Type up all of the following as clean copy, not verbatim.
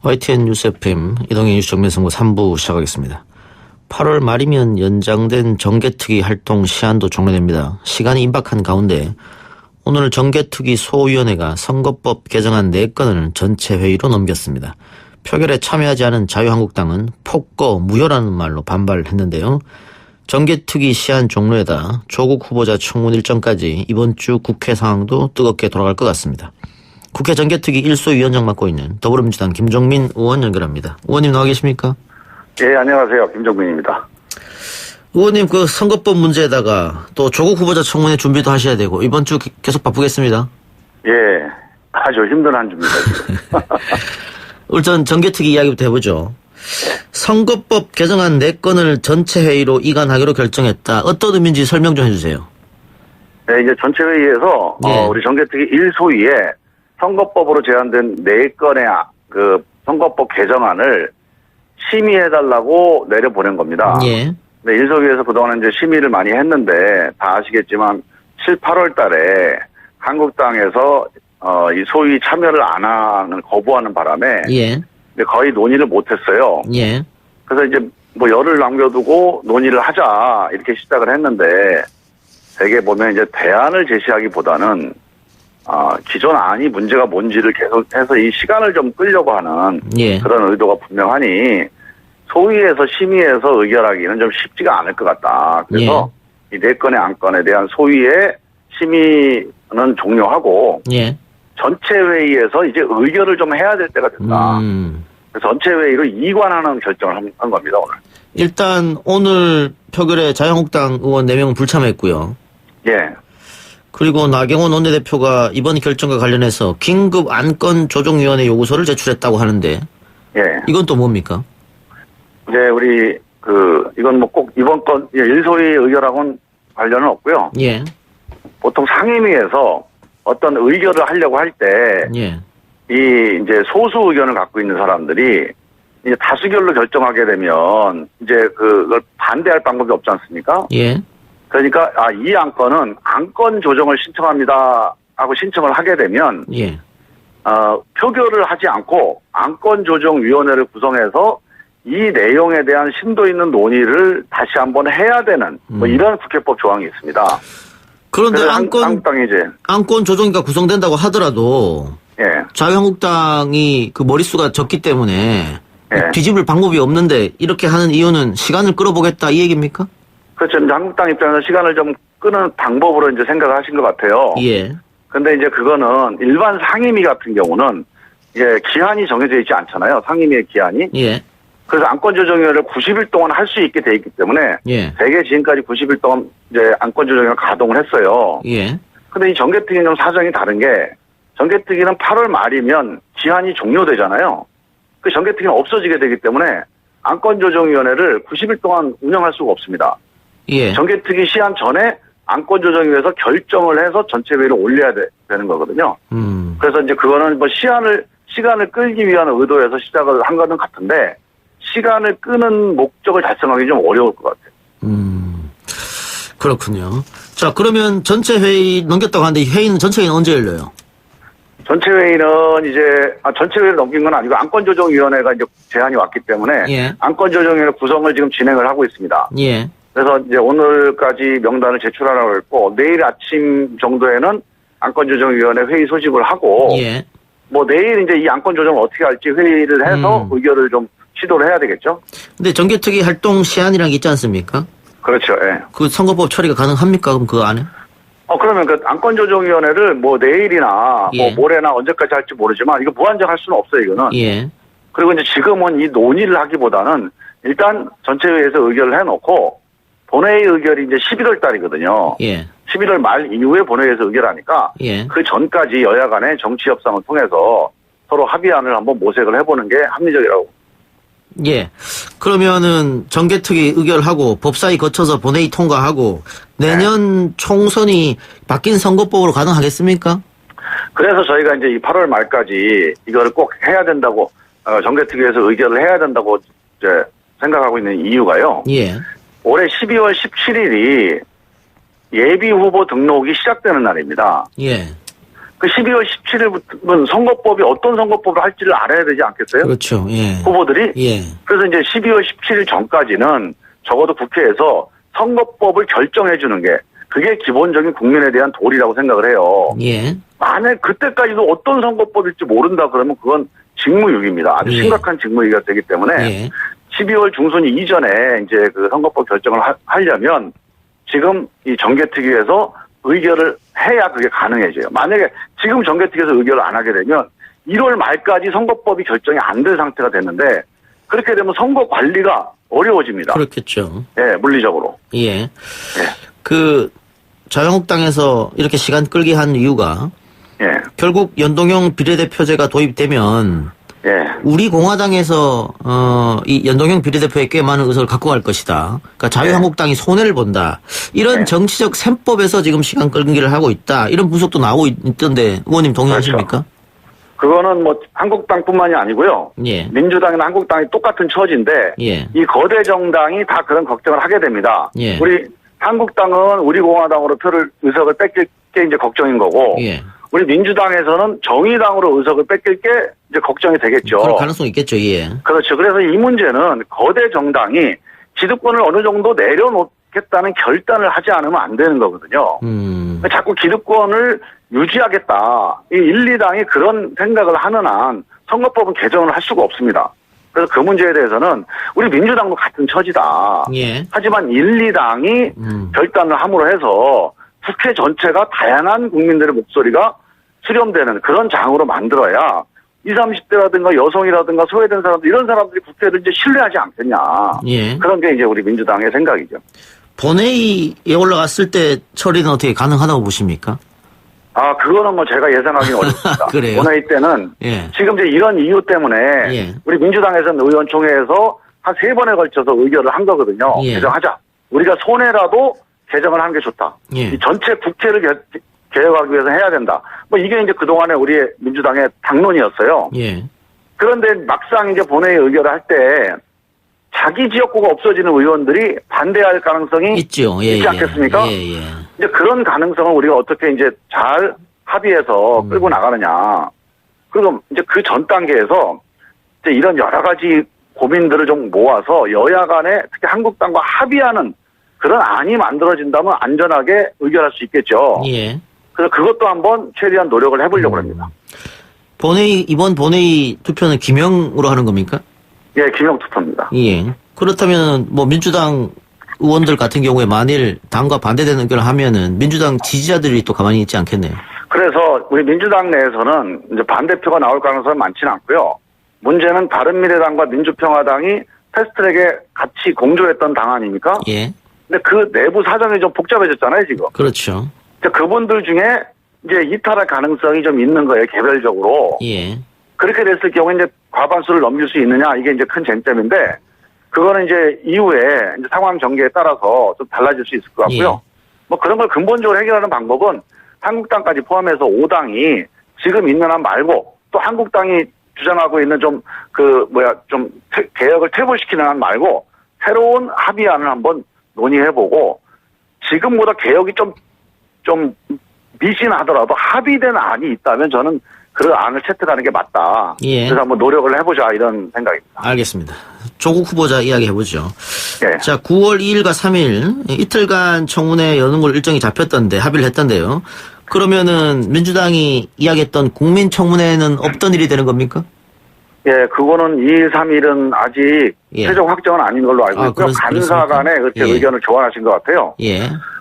YTN 뉴스 FM 이동희 뉴스 정면선거 3부 시작하겠습니다. 8월 말이면 연장된 정개특위 활동 시한도 종료됩니다. 시간이 임박한 가운데 오늘 정개특위 소위원회가 선거법 개정안 4건을 전체 회의로 넘겼습니다. 표결에 참여하지 않은 자유한국당은 폭거 무효라는 말로 반발했는데요. 정개특위 시한 종료에다 조국 후보자 청문 일정까지 이번 주 국회 상황도 뜨겁게 돌아갈 것 같습니다. 국회 정개특위 1소위원장 맡고 있는 더불어민주당 김종민 의원 연결합니다. 의원님 나와 계십니까? 예, 안녕하세요. 김종민입니다. 의원님 그 선거법 문제에다가 또 조국 후보자 청문회 준비도 하셔야 되고 이번 주 계속 바쁘겠습니다. 예, 아주 힘든 한 주입니다. 우선 정개특위 이야기부터 해보죠. 선거법 개정안 4건을 전체 회의로 이관하기로 결정했다. 어떤 의미인지 설명 좀 해주세요. 네, 이제 전체 회의에서 예. 우리 정개특위 1소위에 선거법으로 제안된 4건의 그 선거법 개정안을 심의해달라고 내려보낸 겁니다. 예. 네, 1소위에서 그동안 이제 심의를 많이 했는데 다 아시겠지만 7, 8월 달에 한국당에서 이 소위 참여를 안 하는 거부하는 바람에 예. 거의 논의를 못했어요. 예. 그래서 이제 뭐 열을 남겨두고 논의를 하자 이렇게 시작을 했는데 대개 보면 이제 대안을 제시하기보다는 기존 안이 문제가 뭔지를 계속해서 이 시간을 좀 끌려고 하는 예. 그런 의도가 분명하니 소위에서 심의해서 의결하기는 좀 쉽지가 않을 것 같다. 그래서 이 4건의 안건에 대한 소위의 심의는 종료하고 예. 전체 회의에서 이제 의결을 좀 해야 될 때가 됐다. 그래서 전체 회의로 이관하는 결정을 한 겁니다, 오늘. 일단 오늘 표결에 자유한국당 의원 4명은 불참했고요. 예. 그리고 나경원 원내대표가 이번 결정과 관련해서 긴급 안건조정위원회 요구서를 제출했다고 하는데 예. 이건 또 뭡니까? 이제 우리 이건 뭐 꼭 이번 건 1소위 의결하고는 관련은 없고요. 예. 보통 상임위에서 어떤 의결을 하려고 할 때 예. 이 이제 소수 의견을 갖고 있는 사람들이 이제 다수결로 결정하게 되면 이제 그걸 반대할 방법이 없지 않습니까? 예. 그러니까 이 안건은 안건 조정을 신청합니다 하고 신청을 하게 되면 예. 표결을 하지 않고 안건 조정 위원회를 구성해서 이 내용에 대한 심도 있는 논의를 다시 한번 해야 되는 뭐 이런 국회법 조항이 있습니다. 그런데 한국당이 이제 안건 조정위가 구성된다고 하더라도 예. 자유한국당이 그 머릿수가 적기 때문에 예. 뒤집을 방법이 없는데 이렇게 하는 이유는 시간을 끌어보겠다 이 얘기입니까? 그렇죠. 이제 한국당 입장에서 시간을 좀 끄는 방법으로 이제 생각을 하신 것 같아요. 예. 근데 이제 그거는 일반 상임위 같은 경우는 이제 기한이 정해져 있지 않잖아요. 상임위의 기한이. 예. 그래서 안건조정위원회를 90일 동안 할 수 있게 돼 있기 때문에 예. 대개 지금까지 90일 동안 이제 안건조정위가 가동을 했어요. 예. 근데 이 정개특위는 좀 사정이 다른 게 정개특위는 8월 말이면 기한이 종료되잖아요. 그 정개특위는 없어지게 되기 때문에 안건조정위원회를 90일 동안 운영할 수가 없습니다. 예. 정개특위 시한 전에 안건조정위에서 결정을 해서 전체 회의를 올려야 되는 거거든요. 그래서 이제 그거는 뭐 시간을 끌기 위한 의도에서 시작을 한 거는 같은데 시간을 끄는 목적을 달성하기 좀 어려울 것 같아요. 그렇군요. 자, 그러면 전체 회의 넘겼다고 하는데 전체 회의는 언제 열려요? 전체 회의는 이제 전체 회의를 넘긴 건 아니고 안건조정위원회가 이제 제안이 왔기 때문에 예. 안건조정위원회 구성을 지금 진행을 하고 있습니다. 예. 그래서 이제 오늘까지 명단을 제출하라고 했고 내일 아침 정도에는 안건조정위원회 회의 소집을 하고 예. 뭐 내일 이제 이 안건조정을 어떻게 할지 회의를 해서 의결을 좀 시도를 해야 되겠죠. 근데 정개특위 활동 시한이라는 게 있지 않습니까? 그렇죠. 예. 그 선거법 처리가 가능합니까? 그럼 그 안에? 그러면 그 안건조정위원회를 뭐 내일이나 예. 뭐 모레나 언제까지 할지 모르지만 이거 무한정 할 수는 없어요, 이거는. 예. 그리고 이제 지금은 이 논의를 하기보다는 일단 전체회의에서 의결을 해놓고 본회의 의결이 이제 11월 달이거든요. 예. 11월 말 이후에 본회의에서 의결하니까 예. 그 전까지 여야 간의 정치 협상을 통해서 서로 합의안을 한번 모색을 해보는 게 합리적이라고. 예. 그러면은 정개특위 의결하고 법사위 거쳐서 본회의 통과하고 내년 총선이 바뀐 선거법으로 가능하겠습니까? 그래서 저희가 이제 이 8월 말까지 이거를 꼭 해야 된다고 정개특위에서 의결을 해야 된다고 이제 생각하고 있는 이유가요. 예. 올해 12월 17일이 예비 후보 등록이 시작되는 날입니다. 예. 그 12월 17일부터는 선거법이 어떤 선거법을 할지를 알아야 되지 않겠어요? 그렇죠. 예. 후보들이? 예. 그래서 이제 12월 17일 전까지는 적어도 국회에서 선거법을 결정해 주는 게 그게 기본적인 국민에 대한 도리라고 생각을 해요. 예. 만약 그때까지도 어떤 선거법일지 모른다 그러면 그건 직무유기입니다. 아주 예. 심각한 직무유기가 되기 때문에 예. 12월 중순 이전에 이제 그 선거법 결정을 하려면 지금 이 정개특위에서 의결을 해야 그게 가능해져요. 만약에 지금 정개특위에서 의결을 안 하게 되면 1월 말까지 선거법이 결정이 안 될 상태가 됐는데 그렇게 되면 선거 관리가 어려워집니다. 그렇겠죠. 예, 물리적으로. 예. 예. 그 자유한국당에서 이렇게 시간 끌게 한 이유가 예. 결국 연동형 비례대표제가 도입되면 예. 우리 공화당에서 이 연동형 비례대표에 꽤 많은 의석을 갖고 갈 것이다. 그러니까 자유한국당이 손해를 본다. 이런 네. 정치적 셈법에서 지금 시간 끌기를 하고 있다. 이런 분석도 나오고 있던데 의원님 동의하십니까? 그렇죠. 그거는 뭐 한국당뿐만이 아니고요. 예. 민주당이나 한국당이 똑같은 처지인데 예. 이 거대 정당이 다 그런 걱정을 하게 됩니다. 예. 우리 한국당은 우리 공화당으로 의석을 뺏길 게 이제 걱정인 거고 예. 우리 민주당에서는 정의당으로 의석을 뺏길 게 이제 걱정이 되겠죠. 그럴 가능성이 있겠죠. 예. 그렇죠. 그래서 이 문제는 거대 정당이 지도권을 어느 정도 내려놓겠다는 결단을 하지 않으면 안 되는 거거든요. 자꾸 기득권을 유지하겠다. 이 1, 2당이 그런 생각을 하는 한 선거법은 개정을 할 수가 없습니다. 그래서 그 문제에 대해서는 우리 민주당도 같은 처지다. 예. 하지만 1, 2당이 결단을 함으로 해서 국회 전체가 다양한 국민들의 목소리가 수렴되는 그런 장으로 만들어야 20, 30대라든가 여성이라든가 소외된 사람들 이런 사람들이 국회를 이제 신뢰하지 않겠냐. 예. 그런 게 이제 우리 민주당의 생각이죠. 본회의에 올라갔을 때 처리는 어떻게 가능하다고 보십니까? 아, 그거는 뭐 제가 예상하기는 어렵습니다. 그래요? 본회의 때는 예. 지금 이제 이런 이유 때문에 예. 우리 민주당에서는 의원총회에서 한 3번에 걸쳐서 의결을 한 거거든요. 예. 개정하자. 우리가 손해라도 개정을 하는 게 좋다. 예. 이 전체 국회를 개혁하기 위해서 해야 된다. 뭐 이게 이제 그동안에 우리 민주당의 당론이었어요. 예. 그런데 막상 이제 본회의 의결을 할 때 자기 지역구가 없어지는 의원들이 반대할 가능성이 있죠. 예. 있지 않겠습니까? 예. 예. 이제 그런 가능성을 우리가 어떻게 이제 잘 합의해서 끌고 나가느냐. 그리고 이제 그 전 단계에서 이제 이런 여러 가지 고민들을 좀 모아서 여야 간에 특히 한국당과 합의하는 그런 안이 만들어진다면 안전하게 의결할 수 있겠죠. 예. 그래서 그것도 한번 최대한 노력을 해보려고 합니다. 이번 본회의 투표는 기명으로 하는 겁니까? 예, 기명 투표입니다. 예. 그렇다면 뭐 민주당 의원들 같은 경우에 만일 당과 반대되는 의견을 하면은 민주당 지지자들이 또 가만히 있지 않겠네요. 그래서 우리 민주당 내에서는 이제 반대표가 나올 가능성은 많지는 않고요. 문제는 바른미래당과 민주평화당이 패스트트랙에 같이 공조했던 당 아닙니까? 예. 근데 그 내부 사정이 좀 복잡해졌잖아요, 지금. 그렇죠. 그분들 중에 이제 이탈할 가능성이 좀 있는 거예요, 개별적으로. 예. 그렇게 됐을 경우에 이제 과반수를 넘길 수 있느냐, 이게 이제 큰 쟁점인데, 그거는 이제 이후에 이제 상황 전개에 따라서 좀 달라질 수 있을 것 같고요. 예. 뭐 그런 걸 근본적으로 해결하는 방법은 한국당까지 포함해서 5당이 지금 있는 한 말고 또 한국당이 주장하고 있는 좀 개혁을 퇴보시키는 한 말고 새로운 합의안을 한번 논의해보고 지금보다 개혁이 좀 미진하더라도 합의된 안이 있다면 저는 그 안을 채택하는 게 맞다. 예. 그래서 한번 노력을 해보자 이런 생각입니다. 알겠습니다. 조국 후보자 이야기 해보죠. 예. 자, 9월 2일과 3일 이틀간 청문회 여는 걸 일정이 잡혔던데 합의를 했던데요. 그러면은 민주당이 이야기했던 국민청문회는 없던 일이 되는 겁니까? 예, 그거는 2일, 3일은 아직 예. 최종 확정은 아닌 걸로 알고 있고요. 간사 간에 그렇게 예. 의견을 교환하신 것 같아요. 예.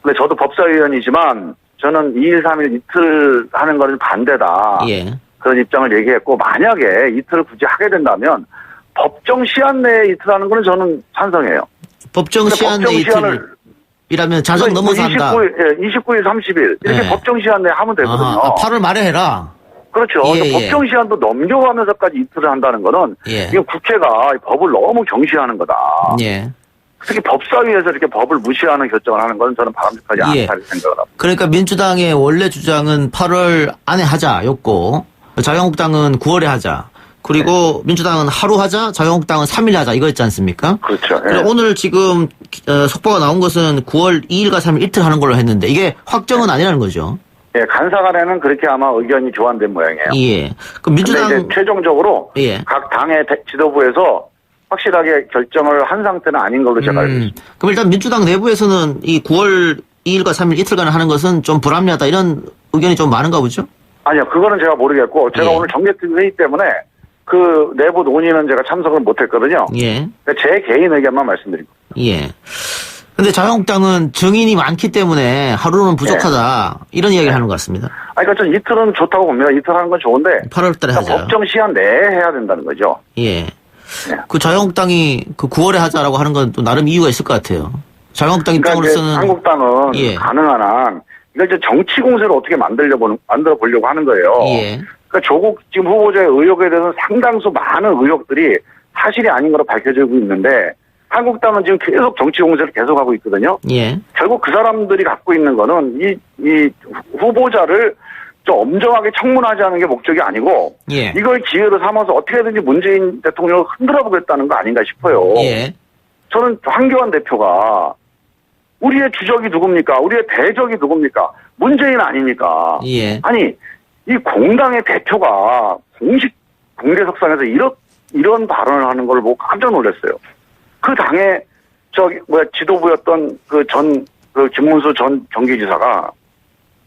근데 저도 법사위원이지만 저는 2일, 3일 이틀 하는 거는 반대다. 예. 그런 입장을 얘기했고 만약에 이틀을 굳이 하게 된다면 법정 시한 내에 이틀 하는 거는 저는 찬성해요. 법정 시한 내 이틀이라면 자정 넘어서 한다. 29일, 30일 이렇게 예. 법정 시한 내에 하면 되거든요. 아하, 8월 말에 해라. 그렇죠. 예, 법정 시한도 넘겨가면서까지 이틀을 한다는 거는 예. 이게 국회가 법을 너무 경시하는 거다. 예. 특히 법사위에서 이렇게 법을 무시하는 결정을 하는 건 저는 바람직하지 예. 않다고 생각을 합니다. 그러니까 민주당의 원래 주장은 8월 안에 하자였고 자유한국당은 9월에 하자. 그리고 민주당은 하루 하자, 자유한국당은 3일 하자 이거였지 않습니까? 그렇죠. 그래, 오늘 지금 속보가 나온 것은 9월 2일과 3일 이틀 하는 걸로 했는데 이게 확정은 아니라는 거죠. 예, 간사 간에는 그렇게 아마 의견이 교환된 모양이에요. 예. 그 민주당 이제 최종적으로 예. 각 당의 지도부에서 확실하게 결정을 한 상태는 아닌 걸로 제가 알고 있습니다. 그럼 일단 민주당 내부에서는 이 9월 2일과 3일 이틀간 하는 것은 좀 불합리하다 이런 의견이 좀 많은가 보죠? 아니요, 그거는 제가 모르겠고 제가 예. 오늘 정개특위 회의 때문에 그 내부 논의는 제가 참석을 못했거든요. 예. 제 개인 의견만 말씀드립니다. 예. 근데 자유한국당은 정인이 많기 때문에 하루는 부족하다 이런 이야기를 하는 것 같습니다. 그러니까 전 이틀은 좋다고 봅니다. 이틀 하는 건 좋은데 8월 달에 하자. 법정 시한 내에 해야 된다는 거죠. 예. 그 자유한국당이 그 9월에 하자라고 하는 건 또 나름 이유가 있을 것 같아요. 자유한국당 그러니까 이제 입장으로서는 한국당은 예. 가능한 한 이걸 이제 정치 공세를 어떻게 만들어 보려고 하는 거예요. 예. 그러니까 조국 지금 후보자의 의혹에 대해서는 상당수 많은 의혹들이 사실이 아닌 거로 밝혀지고 있는데 한국당은 지금 계속 정치 공세를 계속하고 있거든요. 예. 결국 그 사람들이 갖고 있는 거는 이 후보자를 좀 엄정하게 청문하자는 게 목적이 아니고 예. 이걸 기회로 삼아서 어떻게든지 문재인 대통령을 흔들어 보겠다는 거 아닌가 싶어요. 예. 저는 황교안 대표가 우리의 주적이 누굽니까? 우리의 대적이 누굽니까? 문재인 아닙니까? 예. 아니 이 공당의 대표가 공식 공개석상에서 이런 발언을 하는 걸 보고 깜짝 놀랐어요. 그 당의 지도부였던 그 김문수 전 경기지사가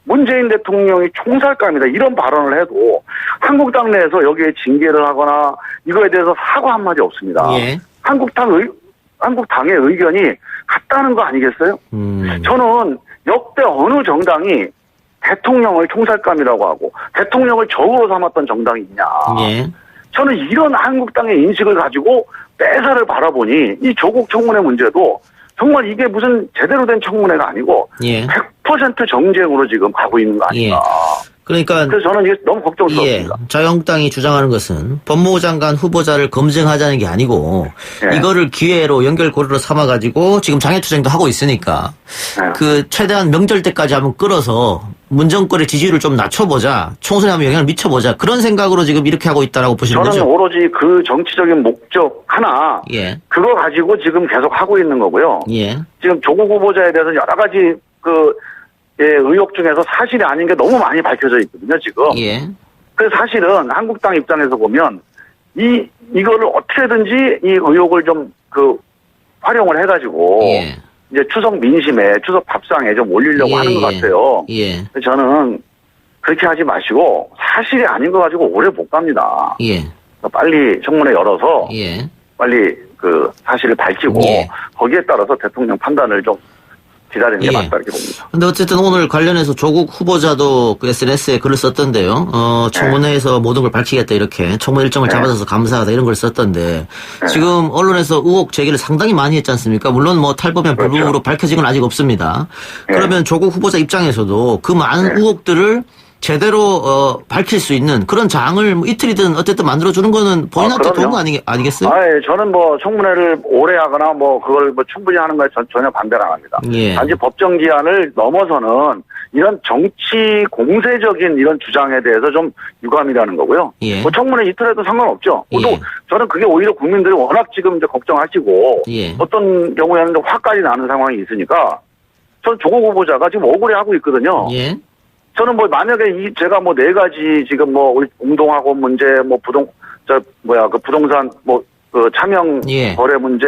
문재인 대통령이 총살감이다 이런 발언을 해도 한국당 내에서 여기에 징계를 하거나 이거에 대해서 사과 한마디 없습니다. 예. 한국당의 의견이 같다는 거 아니겠어요? 저는 역대 어느 정당이 대통령을 총살감이라고 하고 대통령을 적으로 삼았던 정당이 있냐. 예. 저는 이런 한국당의 인식을 가지고 빼사를 바라보니 이 조국 청문회 문제도 정말 이게 무슨 제대로 된 청문회가 아니고 예. 100% 정쟁으로 지금 가고 있는 거 아닌가. 그러니까 그래서 저는 이게 너무 걱정스럽습니다. 예, 자유한국당이 주장하는 것은 법무부 장관 후보자를 검증하자는 게 아니고 예. 이거를 기회로 연결고리로 삼아가지고 지금 장애투쟁도 하고 있으니까 예. 그 최대한 명절 때까지 한번 끌어서 문정권의 지지율을 좀 낮춰보자, 총선에 한번 영향을 미쳐보자 그런 생각으로 지금 이렇게 하고 있다라고 보시는 저는 거죠? 오로지 그 정치적인 목적 하나 예, 그거 가지고 지금 계속 하고 있는 거고요. 예, 지금 조국 후보자에 대해서 여러 가지 의혹 중에서 사실이 아닌 게 너무 많이 밝혀져 있거든요, 지금. 예, 그래서 사실은 한국당 입장에서 보면 이거를 어떻게든지 이 의혹을 좀 활용을 해가지고 예. 이제 추석 민심에 추석 밥상에 좀 올리려고 예, 하는 것 예. 같아요. 예, 저는 그렇게 하지 마시고 사실이 아닌 거 가지고 오래 못 갑니다. 예, 빨리 청문회 열어서 예. 빨리 그 사실을 밝히고 예. 거기에 따라서 대통령 판단을 좀 기다리는 게 예. 맞다 이렇게 봅니다. 근데 어쨌든 오늘 관련해서 조국 후보자도 그 SNS에 글을 썼던데요. 청문회에서 모든 걸 밝히겠다 이렇게 청문 일정을 잡아서 감사하다 이런 걸 썼던데 지금 언론에서 의혹 제기를 상당히 많이 했지 않습니까? 물론 뭐 탈법이나 그렇죠. 불구로 밝혀진 건 아직 없습니다. 그러면 조국 후보자 입장에서도 그 많은 의혹들을 제대로 밝힐 수 있는 그런 장을 뭐 이틀이든 어쨌든 만들어주는 거는 본인한테 그럼요. 좋은 거 아니겠어요? 예, 저는 뭐 청문회를 오래 하거나 뭐 그걸 뭐 충분히 하는 거에 전혀 반대를 안 합니다. 예. 단지 법정 기한을 넘어서는 이런 정치 공세적인 이런 주장에 대해서 좀 유감이라는 거고요. 예. 뭐 청문회 이틀에도 상관없죠. 예. 또 저는 그게 오히려 국민들이 워낙 지금 이제 걱정하시고 예. 어떤 경우에는 좀 화까지 나는 상황이 있으니까 저는 조국 후보자가 지금 억울해하고 있거든요. 예. 저는 뭐 만약에 제가 뭐 4가지 지금 뭐 우리 공동학원 문제 뭐 그 부동산 그 차명 예. 거래 문제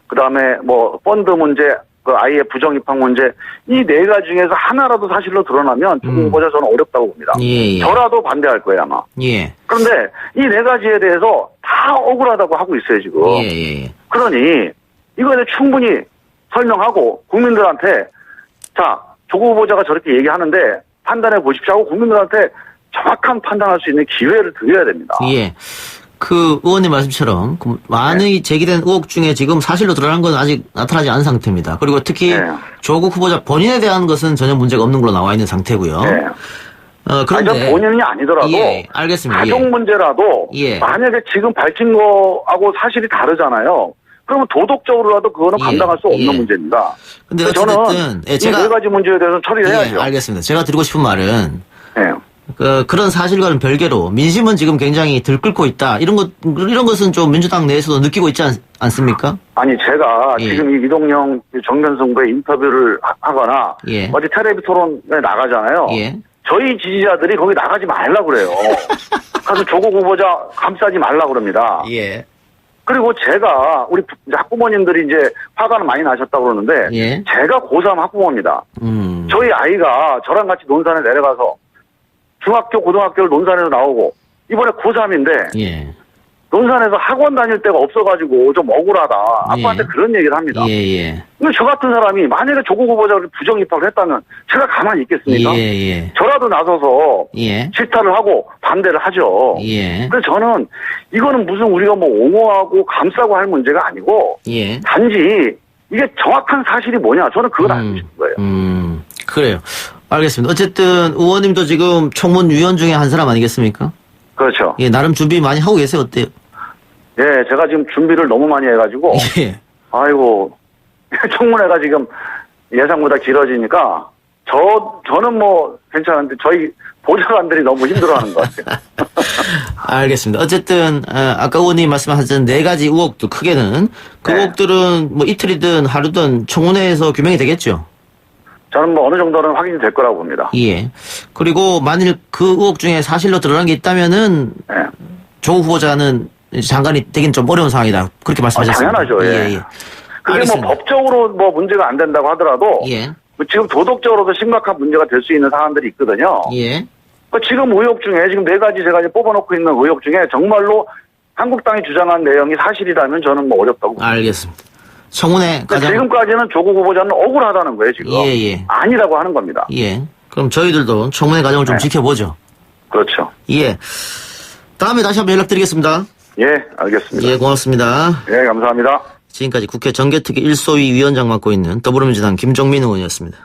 그다음에 뭐 펀드 문제 그 아이의 부정 입학 문제 이 4가지 중에서 하나라도 사실로 드러나면 조국 후보자 저는 어렵다고 봅니다. 예. 저라도 반대할 거예요 아마. 예. 그런데 이 4가지에 대해서 다 억울하다고 하고 있어요 지금. 예. 그러니 이거에 대해 충분히 설명하고 국민들한테 자 조국 후보자가 저렇게 얘기하는데 판단해 보십시오 하고 국민들한테 정확한 판단할 수 있는 기회를 드려야 됩니다. 예. 그 의원님 말씀처럼 많이 제기된 의혹 중에 지금 사실로 드러난 건 아직 나타나지 않은 상태입니다. 그리고 특히 조국 후보자 본인에 대한 것은 전혀 문제가 없는 걸로 나와 있는 상태고요. 네. 그런데 아니, 본인이 아니더라도 알겠습니다. 가족 문제라도 만약에 지금 밝힌 거하고 사실이 다르잖아요. 그러면 도덕적으로라도 그거는 감당할 수 없는 문제입니다. 근데 어쨌든 제가 이 4가지 문제에 대해서는 처리를 해야죠. 알겠습니다. 제가 드리고 싶은 말은 네. 그런 사실과는 별개로 민심은 지금 굉장히 들끓고 있다. 이런 것은 좀 민주당 내에서도 느끼고 있지 않습니까? 아니 제가 지금 이 이동영 정견승부에 인터뷰를 하거나 어디 텔레비 토론에 나가잖아요. 저희 지지자들이 거기 나가지 말라 그래요. 가서 조국 후보자 감싸지 말라 그럽니다. 예. 그리고 제가 우리 학부모님들이 이제 화가 많이 나셨다고 그러는데 예. 제가 고3 학부모입니다. 저희 아이가 저랑 같이 논산에 내려가서 중학교, 고등학교를 논산에서 나오고 이번에 고3인데 예. 논산에서 학원 다닐 데가 없어가지고 좀 억울하다. 아빠한테 그런 얘기를 합니다. 예. 근데 저 같은 사람이 만약에 조국 후보자를 부정 입학을 했다면 제가 가만히 있겠습니까? 예. 저라도 나서서 예. 질타를 하고 반대를 하죠. 예. 그래서 저는 이거는 무슨 우리가 뭐 옹호하고 감싸고 할 문제가 아니고 예. 단지 이게 정확한 사실이 뭐냐 저는 그걸 알고 싶은 거예요. 그래요. 알겠습니다. 어쨌든 의원님도 지금 청문위원 중에 한 사람 아니겠습니까? 그렇죠. 예, 나름 준비 많이 하고 계세요. 어때요? 예, 제가 지금 준비를 너무 많이 해가지고 예. 아이고 청문회가 지금 예상보다 길어지니까 저는 뭐 괜찮은데 저희 보좌관들이 너무 힘들어하는 것 같아요. 알겠습니다. 어쨌든 아까 의원님 말씀하신 4가지 의혹도 크게는 그 네. 의혹들은 뭐 이틀이든 하루든 청문회에서 규명이 되겠죠. 저는 뭐 어느 정도는 확인이 될 거라고 봅니다. 예. 그리고 만일 그 의혹 중에 사실로 드러난 게 있다면은 네. 조 후보자는 장관이 되긴 좀 어려운 상황이다. 그렇게 말씀하셨습니다. 당연하죠. 예. 예. 그게 알겠습니다. 뭐 법적으로 뭐 문제가 안 된다고 하더라도 예. 뭐 지금 도덕적으로도 심각한 문제가 될 수 있는 사안들이 있거든요. 예. 지금 의혹 중에 지금 4가지 제가 이제 뽑아놓고 있는 의혹 중에 정말로 한국당이 주장한 내용이 사실이라면 저는 뭐 어렵다고 봅니다. 알겠습니다. 청문회 그러니까 가장 지금까지는 조국 후보자는 억울하다는 거예요, 지금. 예. 아니라고 하는 겁니다. 예. 그럼 저희들도 청문회 과정을 좀 네. 지켜보죠. 그렇죠. 예. 다음에 다시 한번 연락드리겠습니다. 예, 알겠습니다. 예, 고맙습니다. 예, 감사합니다. 지금까지 국회 정개특위 1소위 위원장 맡고 있는 더불어민주당 김종민 의원이었습니다.